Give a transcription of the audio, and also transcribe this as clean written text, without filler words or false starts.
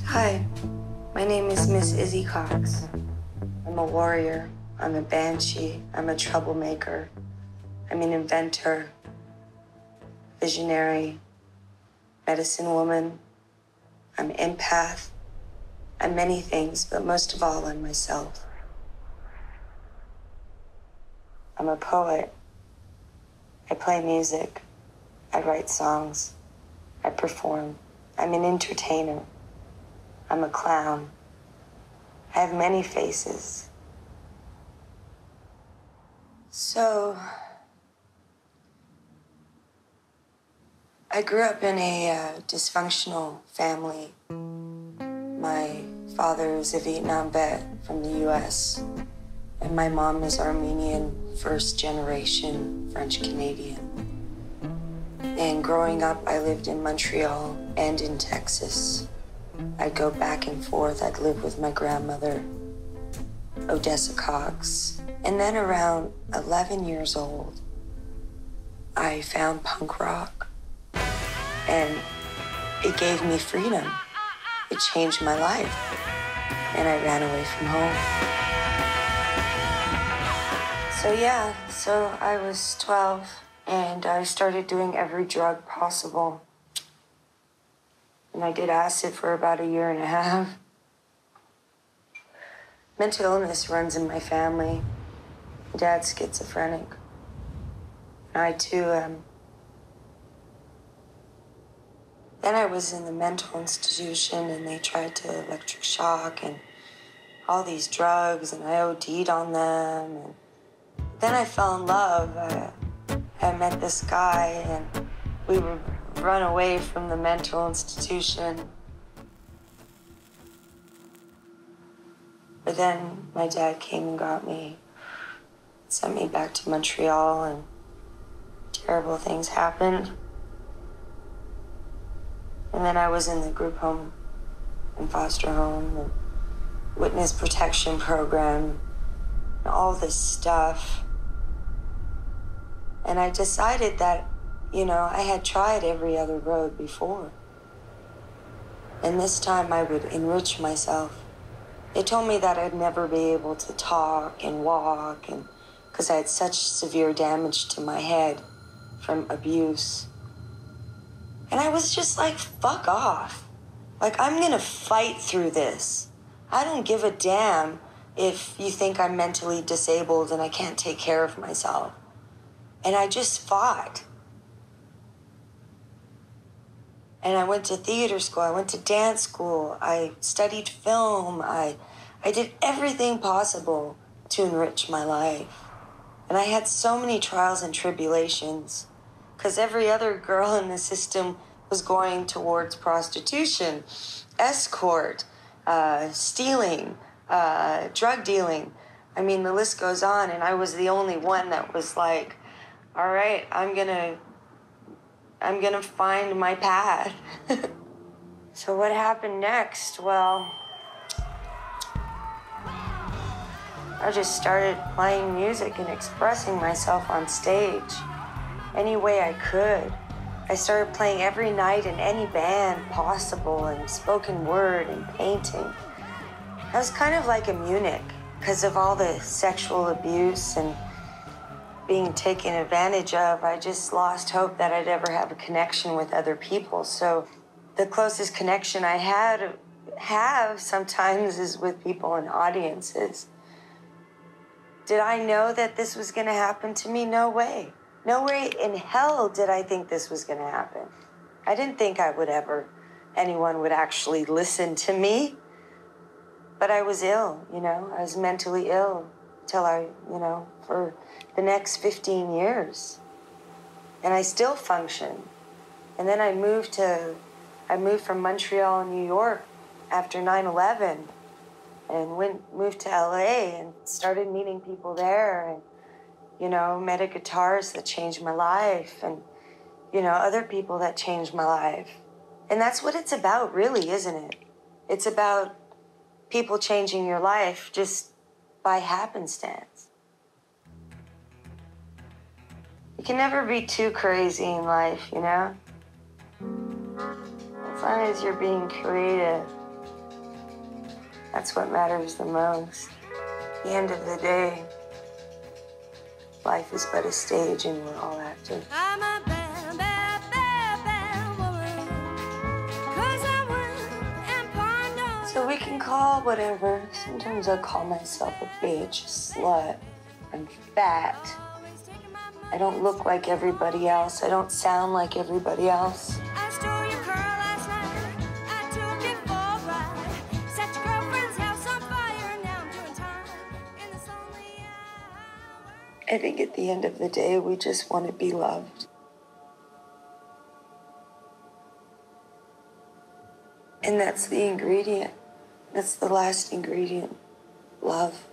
Hi, my name is Miss IZZY COX. I'm a warrior, I'm a banshee, I'm a troublemaker, I'm an inventor, visionary, medicine woman, I'm an empath, I'm many things, but most of all, I'm myself. I'm a poet. I play music. I write songs. I perform. I'm an entertainer. I'm a clown. I have many faces. So, I grew up in a dysfunctional family. My father is a Vietnam vet from the US, and my mom is Armenian, first generation French Canadian. And growing up, I lived in Montreal and in Texas. I'd go back and forth. I'd live with my grandmother, IZZY COX. And then around 11 years old, I found punk rock. And it gave me freedom. It changed my life. And I ran away from home. So I was 12, and I started doing every drug possible. And I did acid for about 1.5 years. Mental illness runs in my family. My dad's schizophrenic. And I too am. Then I was in the mental institution, and they tried to electric shock and all these drugs, and I OD'd on them. And then I fell in love. I met this guy, and we would run away from the mental institution. But then my dad came and got me, sent me back to Montreal, and terrible things happened. And then I was in the group home and foster home and witness protection program and all this stuff. And I decided that, I had tried every other road before. And this time I would enrich myself. They told me that I'd never be able to talk and walk, and because I had such severe damage to my head from abuse. And I was just like, fuck off. Like, I'm gonna fight through this. I don't give a damn if you think I'm mentally disabled and I can't take care of myself. And I just fought. And I went to theater school, I went to dance school, I studied film, I did everything possible to enrich my life. And I had so many trials and tribulations, because every other girl in the system was going towards prostitution, escort, stealing, drug dealing. I mean, the list goes on, and I was the only one that was like, all right, I'm gonna find my path. So what happened next? Well, I just started playing music and expressing myself on stage any way I could. I started playing every night in any band possible, and spoken word and painting. I was kind of like a eunuch because of all the sexual abuse and being taken advantage of. I just lost hope that I'd ever have a connection with other people. So the closest connection I have sometimes is with people in audiences. Did I know that this was gonna happen to me? No way. No way in hell did I think this was gonna happen. I didn't think anyone would actually listen to me. But I was ill, I was mentally ill till for the next 15 years. And I still function. And then I moved from Montreal, New York after 9/11 and moved to LA and started meeting people there, and, met a guitarist that changed my life, and, other people that changed my life. And that's what it's about, really, isn't it? It's about people changing your life just by happenstance. You can never be too crazy in life, As long as you're being creative. That's what matters the most. At the end of the day, life is but a stage and we're all actors. I'm a bad, bad, bad, bad woman. 'Cause I went and pawned on. So we can call whatever. Sometimes I call myself a bitch, a slut. I'm fat. I don't look like everybody else. I don't sound like everybody else. I stole your car last night. I took it for a ride. Set your girlfriend's house on fire. Now I'm doing time in this lonely hour. I think at the end of the day, we just want to be loved. And that's the ingredient. That's the last ingredient. Love.